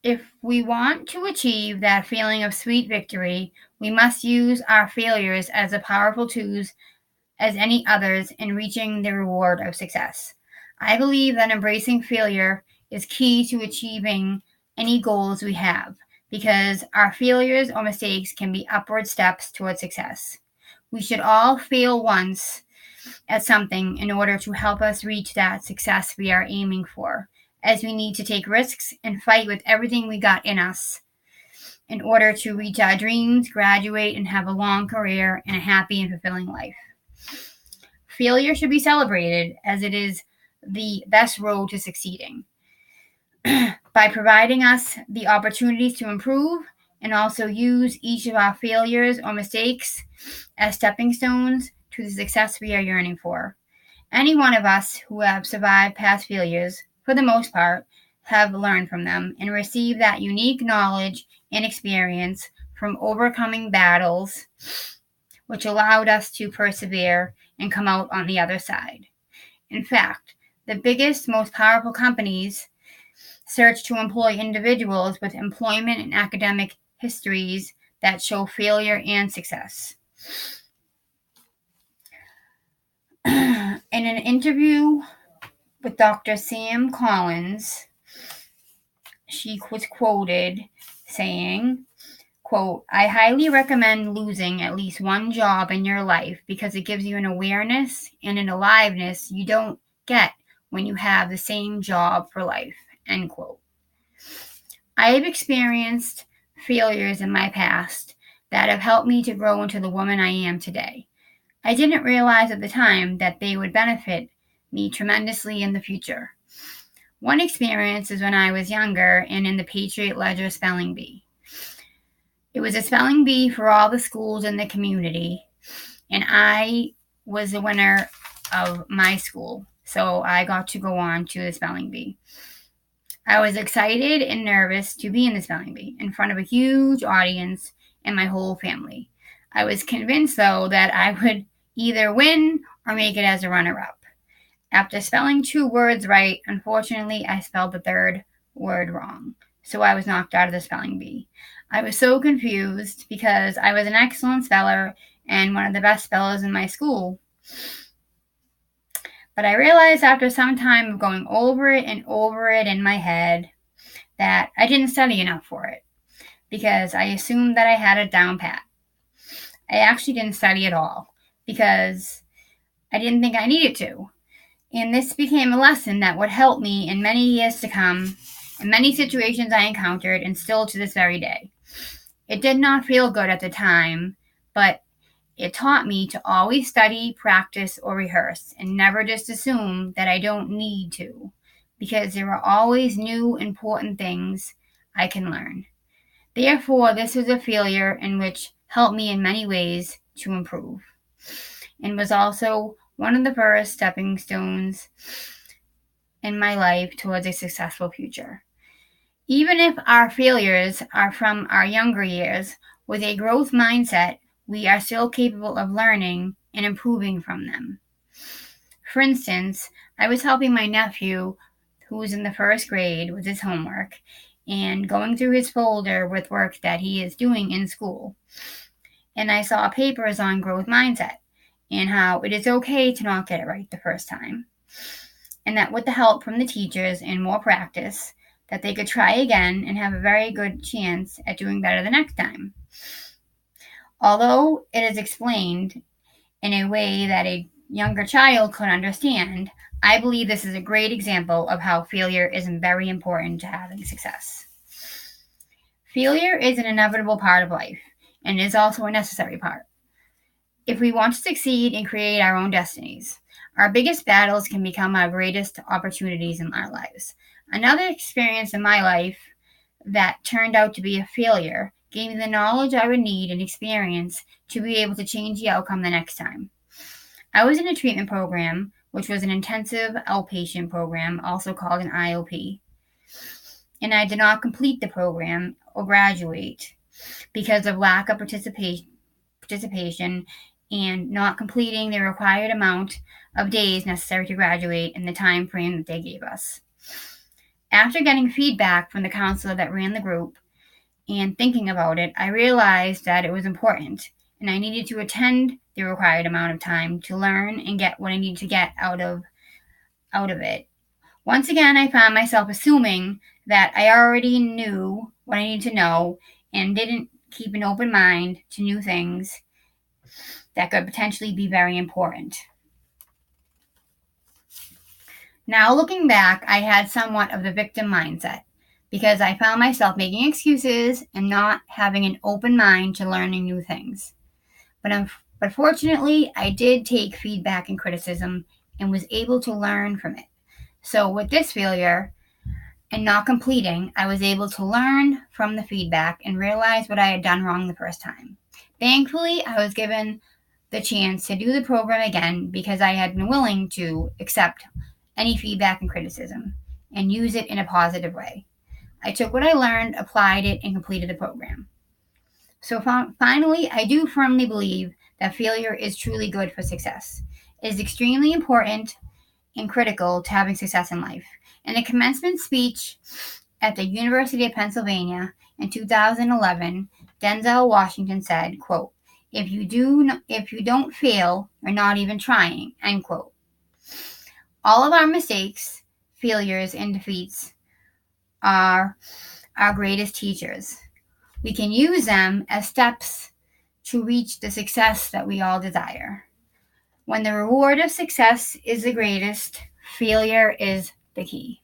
If we want to achieve that feeling of sweet victory, we must use our failures as powerful tools as any others in reaching the reward of success. I believe that embracing failure is key to achieving any goals we have, because our failures or mistakes can be upward steps toward success. We should all fail once at something in order to help us reach that success we are aiming for, as we need to take risks and fight with everything we got in us in order to reach our dreams, graduate, and have a long career and a happy and fulfilling life. Failure should be celebrated, as it is the best road to succeeding by providing us the opportunities to improve, and also use each of our failures or mistakes as stepping stones to the success we are yearning for. Any one of us who have survived past failures, for the most part, have learned from them and received that unique knowledge and experience from overcoming battles, which allowed us to persevere and come out on the other side. In fact, the biggest, most powerful companies search to employ individuals with employment and academic histories that show failure and success. In an interview with Dr. Sam Collins, she was quoted saying, quote, "I highly recommend losing at least one job in your life because it gives you an awareness and an aliveness you don't get when you have the same job for life," end quote. I have experienced failures in my past that have helped me to grow into the woman I am today. I didn't realize at the time that they would benefit me tremendously in the future. One experience is when I was younger and in the Patriot Ledger Spelling Bee. It was a spelling bee for all the schools in the community, and I was the winner of my school, so I got to go on to the spelling bee. I was excited and nervous to be in the spelling bee in front of a huge audience and my whole family. I was convinced, though, that I would either win or make it as a runner-up. After spelling 2 words right, unfortunately, I spelled the 3rd word wrong, so I was knocked out of the spelling bee. I was so confused because I was an excellent speller and one of the best spellers in my school. But I realized after some time of going over it in my head that I didn't study enough for it, because I assumed that I had it down pat. I actually didn't study at all because I didn't think I needed to. And this became a lesson that would help me in many years to come, in many situations I encountered, and still to this very day. It did not feel good at the time, but it taught me to always study, practice, or rehearse, and never just assume that I don't need to, because there are always new, important things I can learn. Therefore, this was a failure in which helped me in many ways to improve, and was also one of the first stepping stones in my life towards a successful future. Even if our failures are from our younger years, with a growth mindset, we are still capable of learning and improving from them. For instance, I was helping my nephew, who was in the 1st grade, with his homework and going through his folder with work that he is doing in school. And I saw papers on growth mindset and how it is okay to not get it right the first time, and that with the help from the teachers and more practice, that they could try again and have a very good chance at doing better the next time. Although it is explained in a way that a younger child could understand, I believe this is a great example of how failure is very important to having success. Failure is an inevitable part of life, and is also a necessary part. If we want to succeed and create our own destinies, our biggest battles can become our greatest opportunities in our lives. Another experience in my life that turned out to be a failure gave me the knowledge I would need and experience to be able to change the outcome the next time. I was in a treatment program, which was an intensive outpatient program, also called an IOP, and I did not complete the program or graduate because of lack of participation and not completing the required amount of days necessary to graduate in the time frame that they gave us. After getting feedback from the counselor that ran the group and thinking about it, I realized that it was important and I needed to attend the required amount of time to learn and get what I needed to get out of it. Once again, I found myself assuming that I already knew what I needed to know and didn't keep an open mind to new things that could potentially be very important. Now, looking back, I had somewhat of the victim mindset because I found myself making excuses and not having an open mind to learning new things. But fortunately, I did take feedback and criticism and was able to learn from it. So with this failure and not completing, I was able to learn from the feedback and realize what I had done wrong the first time. Thankfully, I was given the chance to do the program again because I had been willing to accept any feedback and criticism and use it in a positive way. I took what I learned, applied it, and completed the program. So finally, I do firmly believe that failure is truly good for success. It is extremely important and critical to having success in life. In a commencement speech at the University of Pennsylvania in 2011, Denzel Washington said, quote, if you don't fail, you're not even trying, end quote. All of our mistakes, failures, and defeats are our greatest teachers. We can use them as steps to reach the success that we all desire. When the reward of success is the greatest, failure is the key.